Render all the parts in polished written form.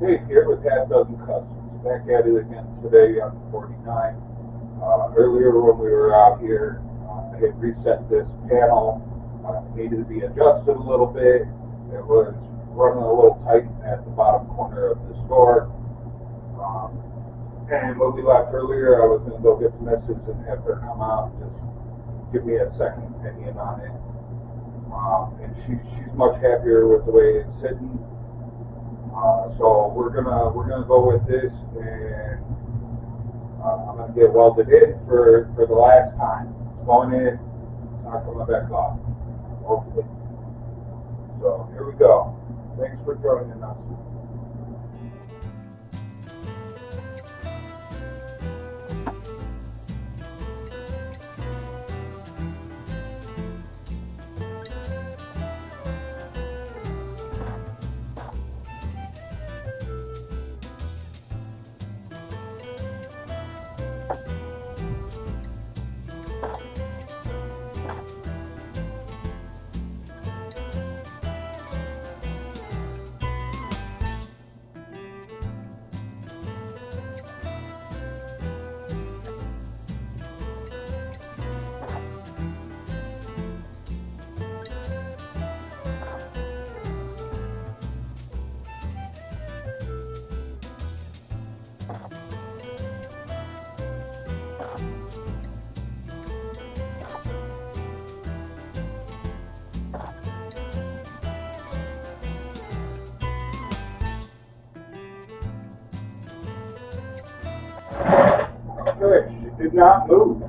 Dave here with Half Dozen Customs. Back at it again today on 49. Earlier when we were out here, I had reset this panel. It needed to be adjusted a little bit. It was running a little tight at the bottom corner of the store. And when we left earlier, I was going to go get the missus and have her come out and just give me a second opinion on it. And she's much happier with the way it's sitting. So we're gonna go with this, and I'm gonna get welded in for the last time. It's going in, it's not coming back off, hopefully. So here we go. Thanks for joining us. Good. It did not move.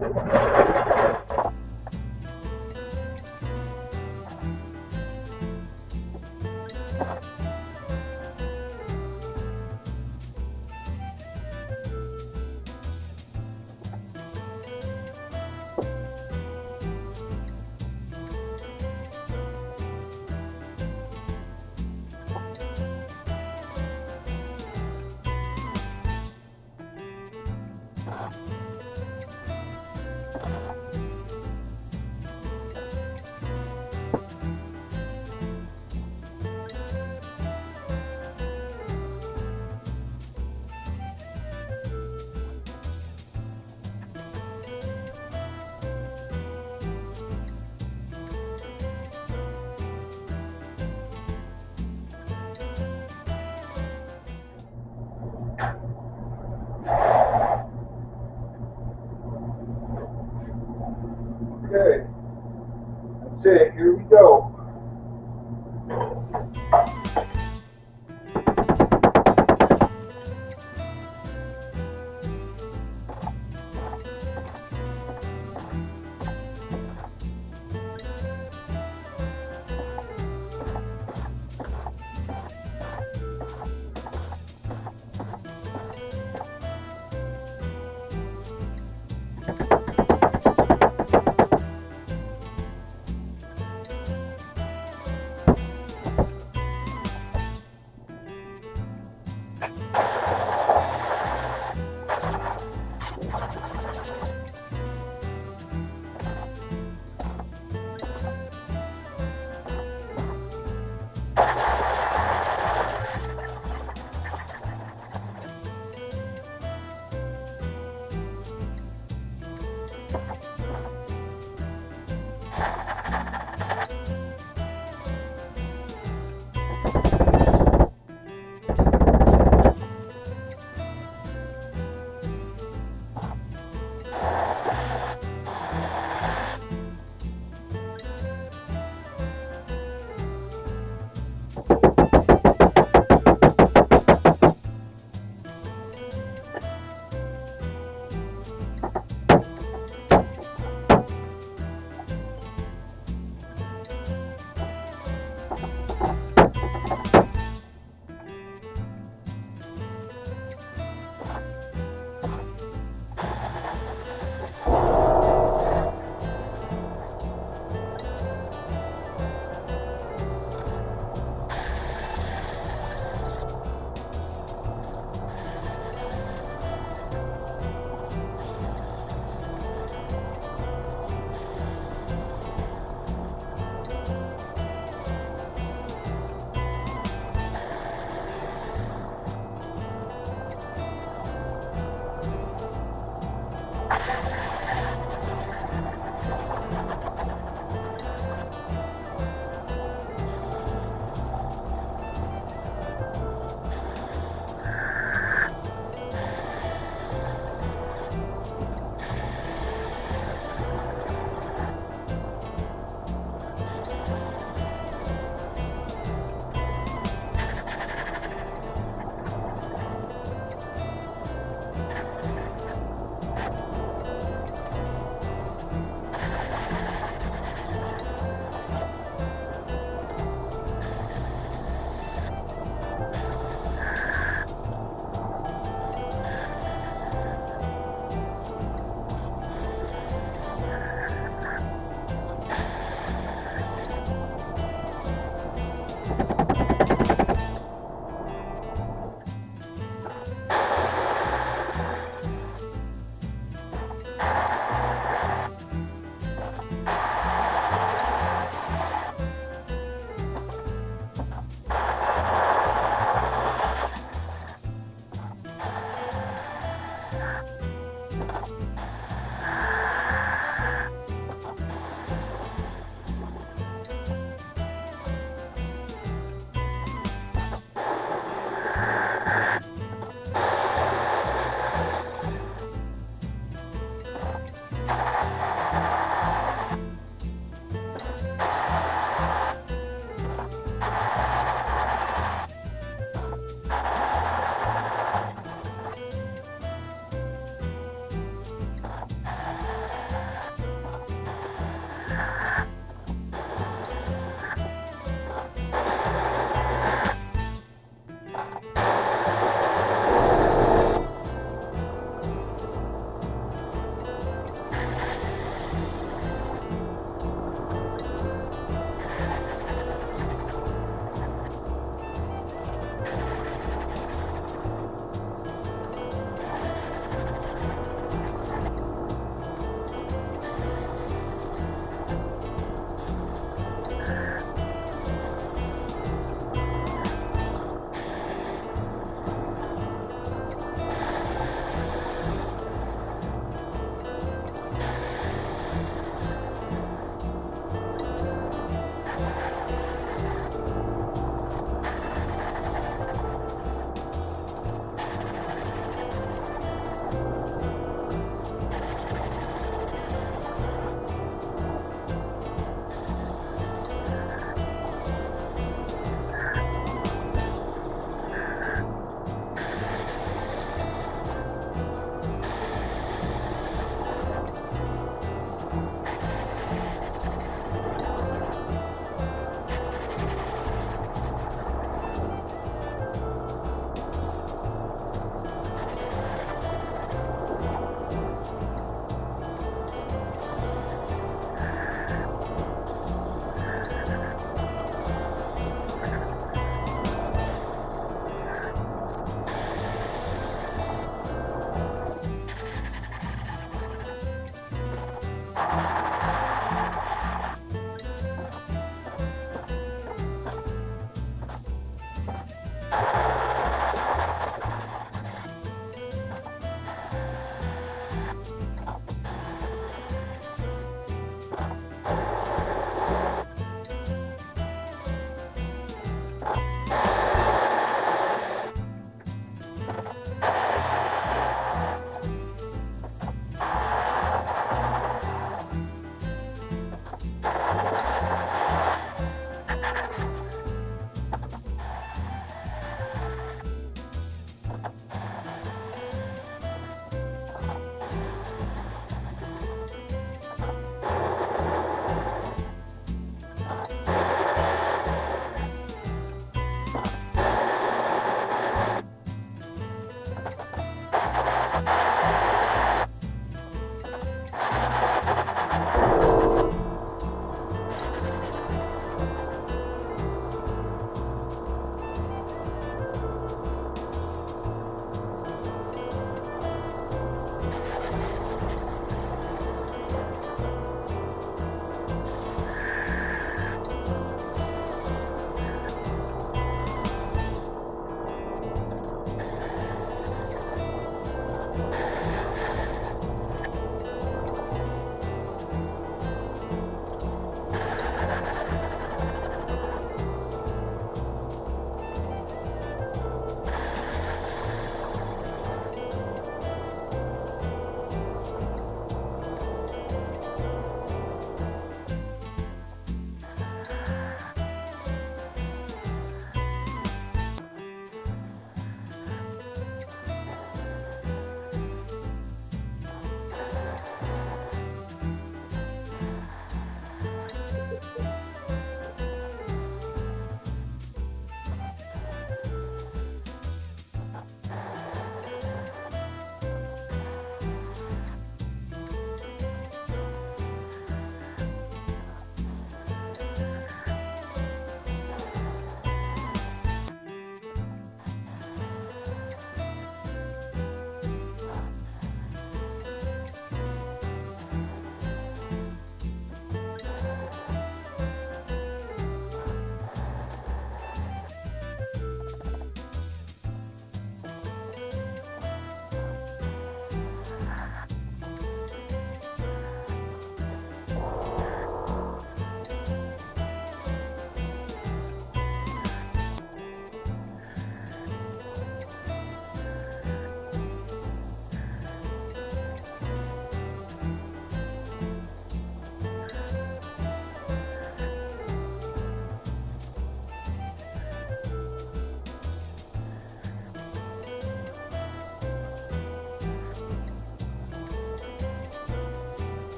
Okay, that's it. Here we go.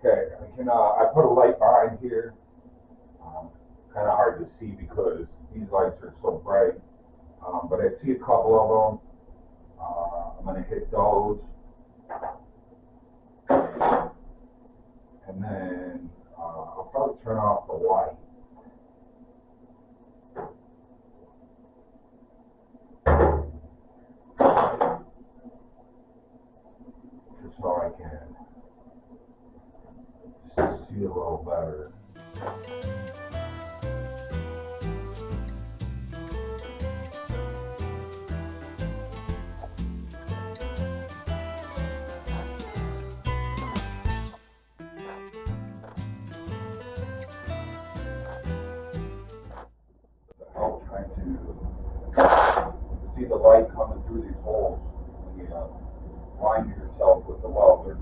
Okay, I put a light behind here. Kind of hard to see because these lights are so bright. But I see a couple of them. I'm going to hit those. And then I'll probably turn off the light. Just so I can see a little better. Help trying to see the light coming through these holes when you line yourself with the welder.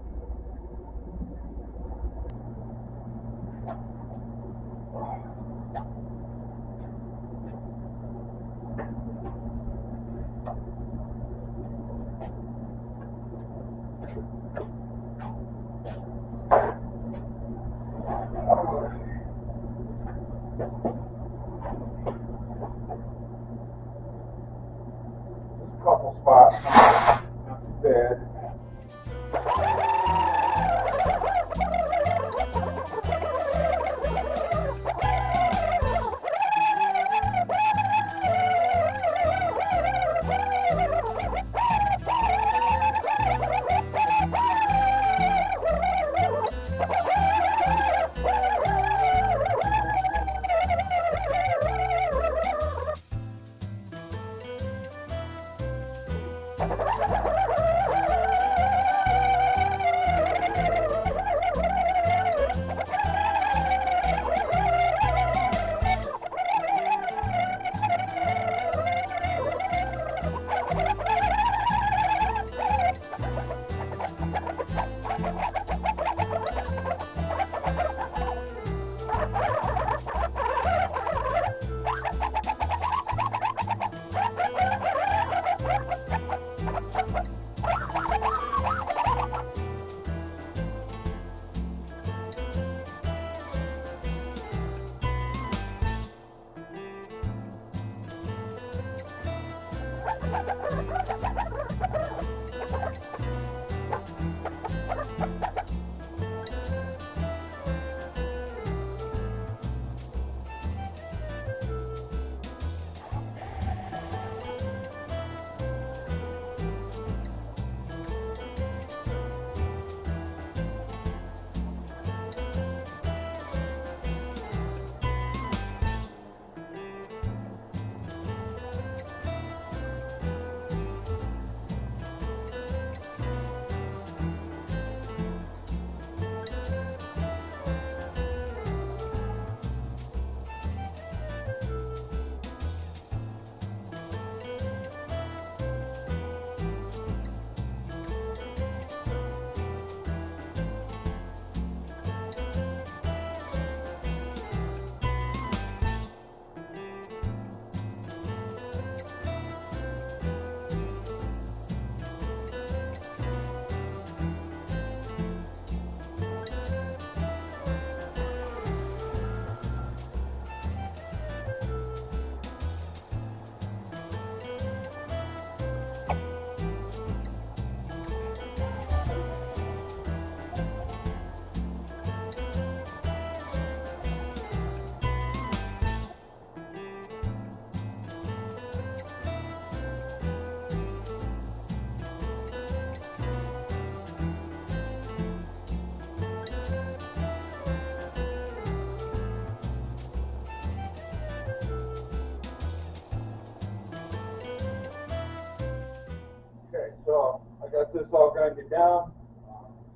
got this all grinded down.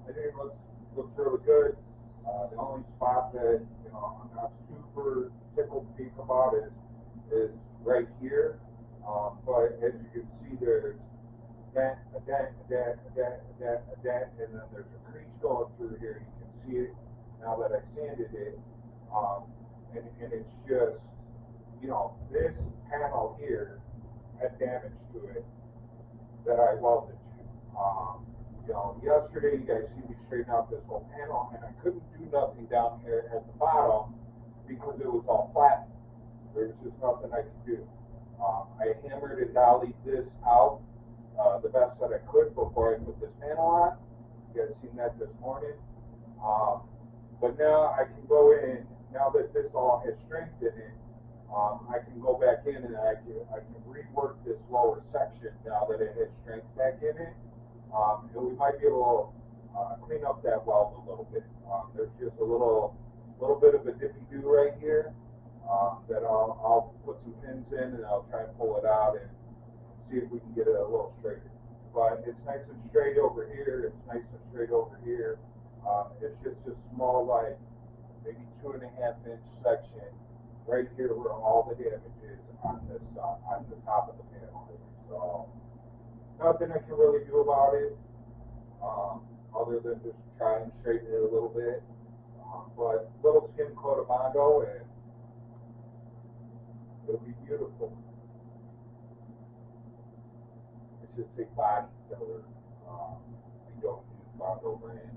I think it looks really good. The only spot that I'm not super tickled pink about is right here. But as you can see, there's a dent, and then there's a crease going through here. You can see it now that I sanded it. And it's just, this panel here had damage to it that I welded to. Yesterday you guys see me straighten out this whole panel, and I couldn't do nothing down here at the bottom because it was all flat. There was just nothing I could do. I hammered and dollied this out the best that I could before I put this panel on. You guys seen that this morning. But now I can go in, now that this all has strength in it, I can go back in and I can rework this lower section now that it has strength back in it. And we might be able to clean up that weld a little bit. There's just a little bit of a dippy-do right here that I'll put some pins in and I'll try and pull it out and see if we can get it a little straighter. But it's nice and straight over here. It's nice and straight over here. It's just a small, like maybe 2.5 inch section right here where all the damage is on this on the top of the panel. So nothing I can really do about it other than just try and straighten it a little bit. But little skin coat of Mondo and it'll be beautiful. I should say body filler. We don't use Mondo brand.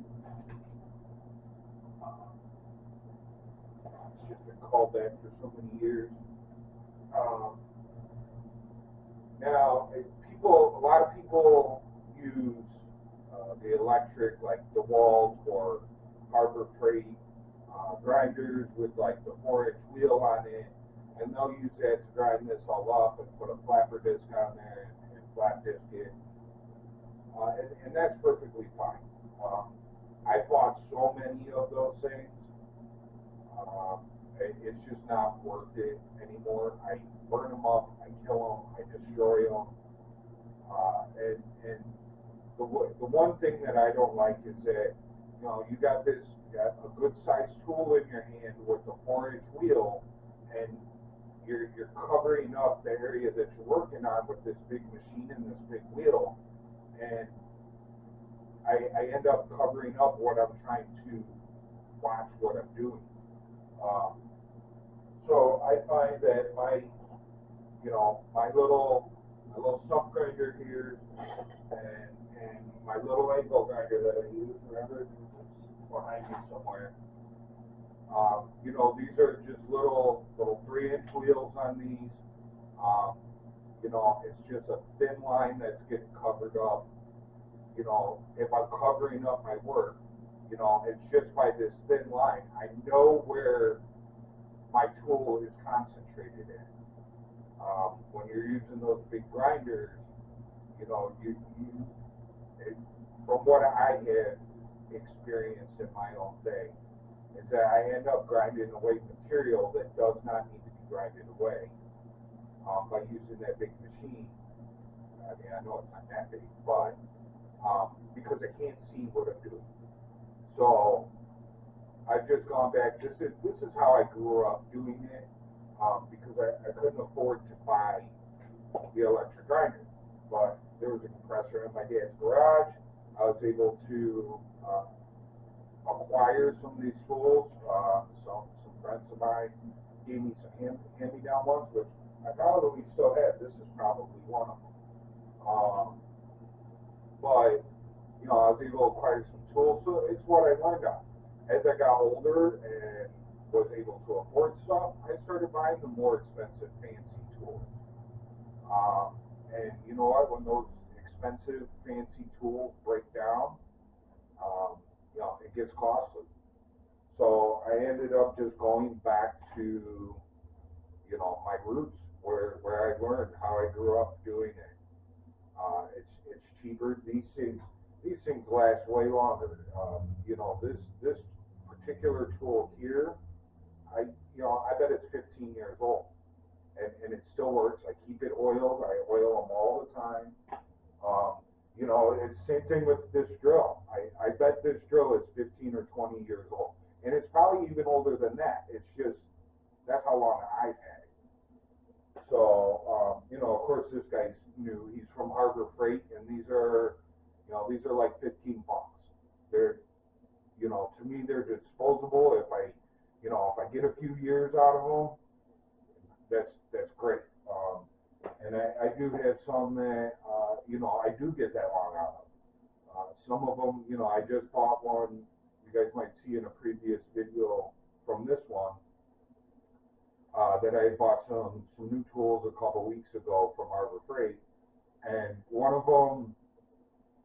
It's just been called that for so many years. Now, a lot of people use the electric, like the Walls or Harbor Freight grinders with like the 4-inch wheel on it, and they'll use that to grind this all up and put a flapper disc on there and flat disc it. And that's perfectly fine. I bought so many of those things. It's just not worth it anymore. I burn them up, I kill them, I destroy them. And the one thing that I don't like is that you got a good sized tool in your hand with a 4-inch wheel, and you're covering up the area that you're working on with this big machine and this big wheel, and I end up covering up what I'm trying to watch what I'm doing. So I find that my little stump grinder here and my little angle grinder that I use, remember, it's behind me somewhere. These are just little 3-inch wheels on these. It's just a thin line that's getting covered up. If I'm covering up my work, it's just by this thin line. I know where my tool is concentrated in. When you're using those big grinders, from what I have experienced in my own day, is that I end up grinding away material that does not need to be grinded away by using that big machine. I mean, I know it's not that big, but because I can't see what I'm doing. So I've just gone back. This is how I grew up doing it, because I couldn't afford to buy the electric grinder. But there was a compressor in my dad's garage. I was able to acquire some of these tools. Some friends of mine gave me some hand-me-down ones, which I probably still have. This is probably one of them. But I was able to acquire some tools, so it's what I learned on. As I got older and was able to afford stuff, I started buying the more expensive, fancy tools. And you know what? When those expensive, fancy tools break down, it gets costly. So I ended up just going back to, my roots, where I learned how I grew up doing it. It's cheaper. These things last way longer. This particular tool here, I bet it's 15 years old, and it still works. I keep it oiled. I oil them all the time. You know, it's the same thing with this drill. I bet this drill is 15 or 20 years old. And it's probably even older than that. It's just, that's how long I've had it. So, you know, of course this guy's new. He's from Harbor Freight, and these are, you know, these are like 15 bucks. They're, you know, to me they're disposable. If I, you know, if I get a few years out of them, that's great. And I do have some that, you know, I do get that long out of. Some of them, you know, I just bought one. You guys might see in a previous video from this one that I bought some new tools a couple weeks ago from Harbor Freight, and one of them,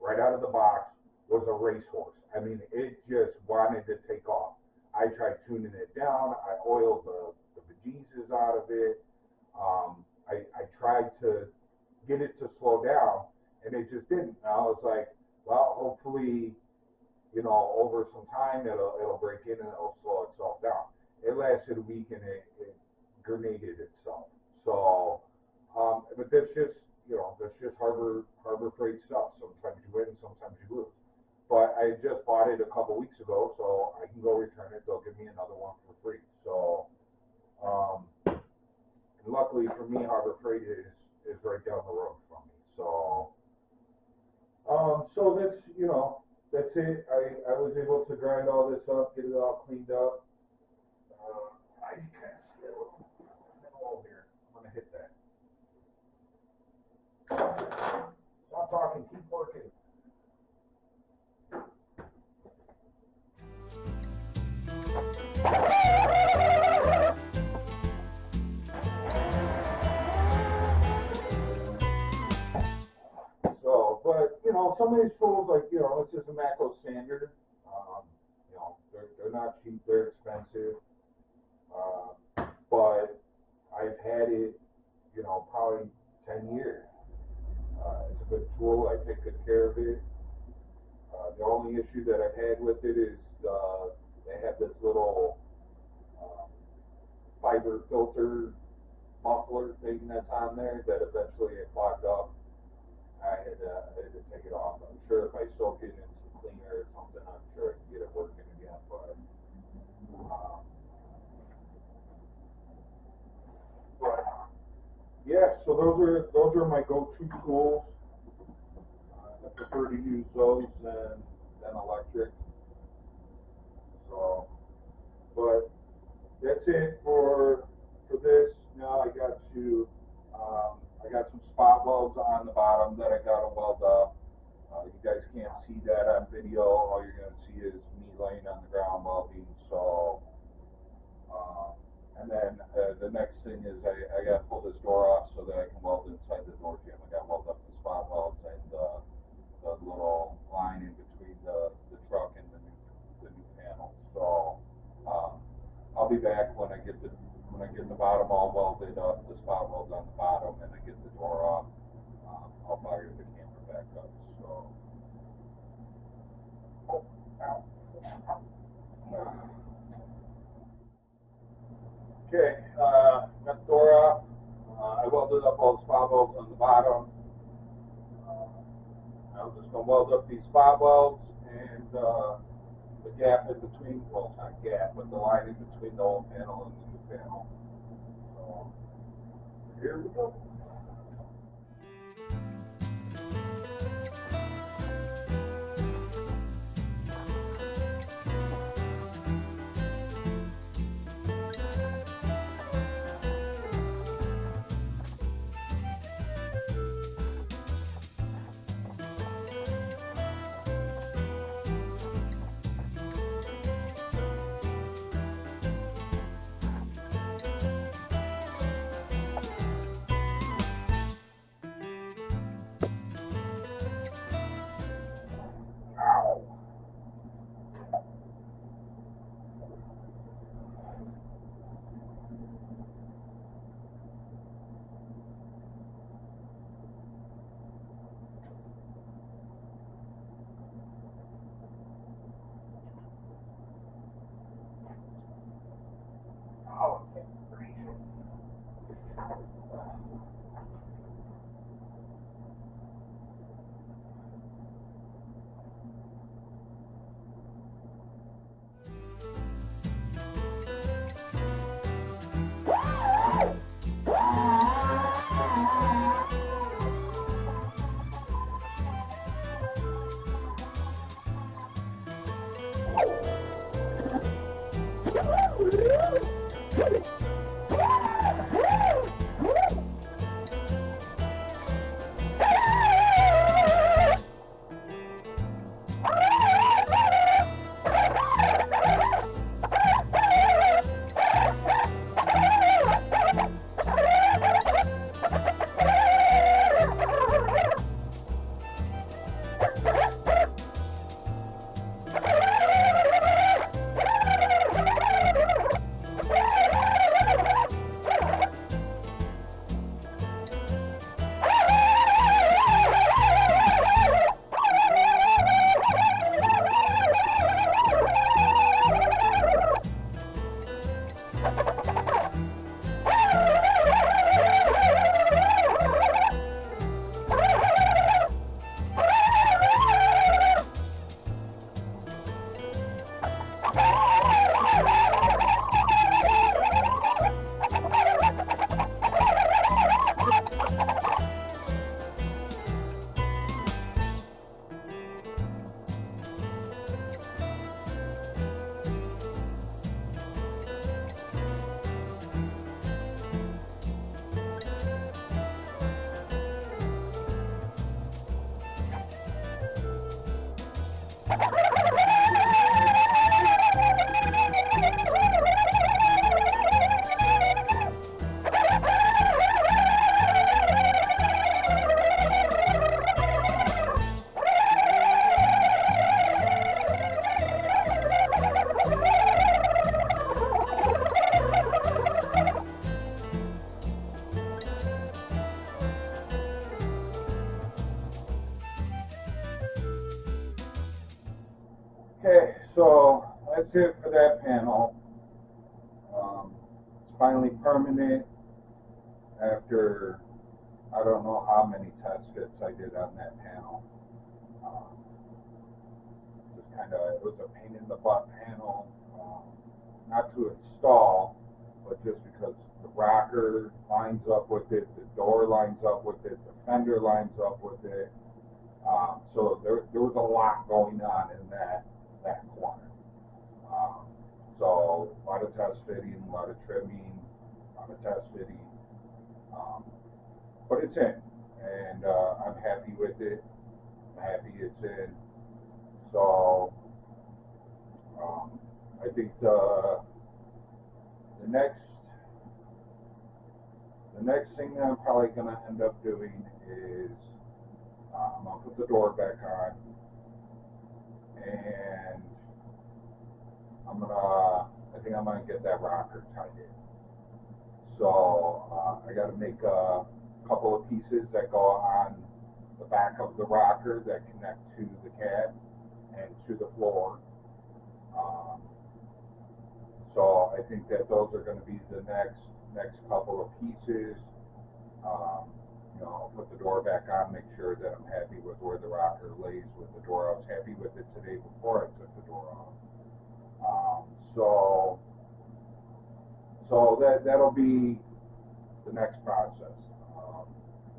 right out of the box, was a racehorse. I mean, it just wanted to take off. I tried tuning it down. I oiled the bejesus out of it. I tried to get it to slow down, and it just didn't. And I was like, well, hopefully, you know, over some time it'll break in and it'll slow itself down. It lasted a week and it grenaded itself. So, but that's just, you know, that's just Harbor Freight stuff. Sometimes you win, sometimes you lose. But I just bought it a couple weeks ago, so I can go return it. They'll give me another one for free. So, and luckily for me, Harbor Freight is right down the road from me. So, so that's, you know, that's it. I was able to grind all this up, get it all cleaned up. I can't see it. Over here. I'm gonna hit that. Stop talking. Keep working. So, but you know, some of these tools, like, you know, this is a macro standard. You know, they're not cheap. They're expensive. But I've had it, you know, probably 10 years. It's a good tool. I take good care of it. The only issue that I've had with it is they have this little fiber filter muffler thing that's on there that eventually it clogged up. I had to take it off. I'm sure if I soak it in some cleaner or something, I'm sure I can get it working again. But yeah, so those are my go-to tools. I prefer to use those than electric. So, but that's it for this. Now I got some spot welds on the bottom that I got to weld up. You guys can't see that on video. All you're going to see is me laying on the ground welding. So, and then the next thing is I got to pull this door off so that I can weld inside the door jamb. I got to weld up the spot welds and the little line in between the truck and the new panel. So I'll be back when I get the bottom all welded up, the spot welds on the bottom, and I get the door off. I'll fire the camera back up. So, okay, got the door off. I welded up all the spot welds on the bottom. I'm just going to weld up these spot welds and the gap in between, well, it's not gap, but the line in between the old panel and the new panel. So, here we go. Okay, so that's it for that panel. It's finally permanent after I don't know how many test fits I did on that panel. Just kind of, it was a pain in the butt panel, not to install, but just because the rocker lines up with it, the door lines up with it, the fender lines up with it. So there was a lot going on in that corner. So a lot of test fitting, a lot of trimming, a lot of test fitting. But it's in, and I'm happy with it. I'm happy it's in. So I think the next thing that I'm probably going to end up doing is I'm going to put the door back on, and I think I'm going to get that rocker tied in. So I got to make a couple of pieces that go on the back of the rocker that connect to the cab and to the floor. So I think that those are going to be the next couple of pieces. You know, I'll put the door back on, make sure that I'm happy with where the rocker lays with the door. I was happy with it today before I took the door off. So that'll be the next process.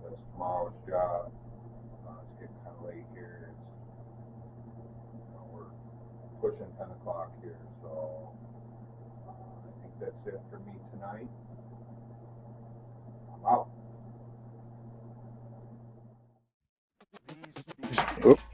That's tomorrow's job. It's getting kind of late here. We're pushing 10 o'clock here, so I think that's it for me tonight. I'm out. Oops.